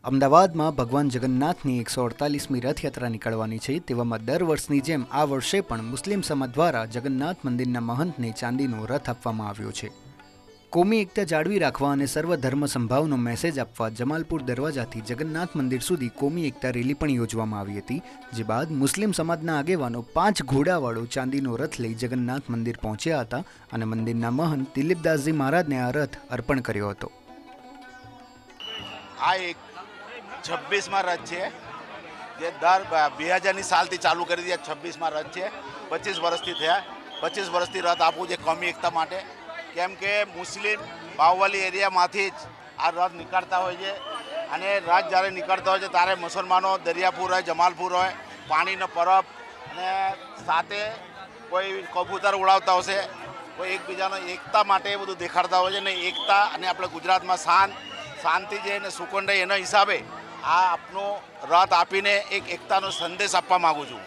અમદાવાદમાં ભગવાન જગન્નાથની 148મી રથયાત્રા નીકળવાની છે। તેવામાં દર વર્ષની જેમ આ વર્ષે પણ મુસ્લિમ સમાજ દ્વારા જગન્નાથ મંદિરના મહંતને ચાંદીનો રથ આપવામાં આવ્યો છે। કોમી એકતા જાળવી રાખવા અને સર્વધર્મ સંભાવનો મેસેજ આપવા જમાલપુર દરવાજાથી જગન્નાથ મંદિર સુધી કોમી એકતા રેલી પણ યોજવામાં આવી હતી। જે બાદ મુસ્લિમ સમાજના આગેવાનો 5 ઘોડાવાળો ચાંદીનો રથ લઈ જગન્નાથ મંદિર પહોંચ્યા હતા અને મંદિરના મહંત દિલીપદાસજી મહારાજને આ રથ અર્પણ કર્યો હતો। આ એક 26માં રથ છે જે દર 2000ની સાલથી ચાલુ કરી દીધા। 26માં રથ છે, 25 વર્ષથી થયા। 25 વર્ષથી રથ આપવું છે કોમી એકતા માટે, કેમ કે મુસ્લિમ બાહુબલી એરિયામાંથી જ આ રથ નીકળતા હોય છે અને રથ જ્યારે નીકળતા હોય છે ત્યારે મુસલમાનો દરિયાપુર હોય, જમાલપુર હોય, પાણીનો પરબ અને સાથે કોઈ કબૂતર ઉડાવતા હશે, કોઈ એકબીજાનો એકતા માટે એ બધું દેખાડતા હોય છે ને એકતા અને આપણે ગુજરાતમાં શાંતિ છે ને સુકૂન રહે એના હિસાબે આ આપનો રથ આપીને એક એકતાનો સંદેશ આપવા માગું છું।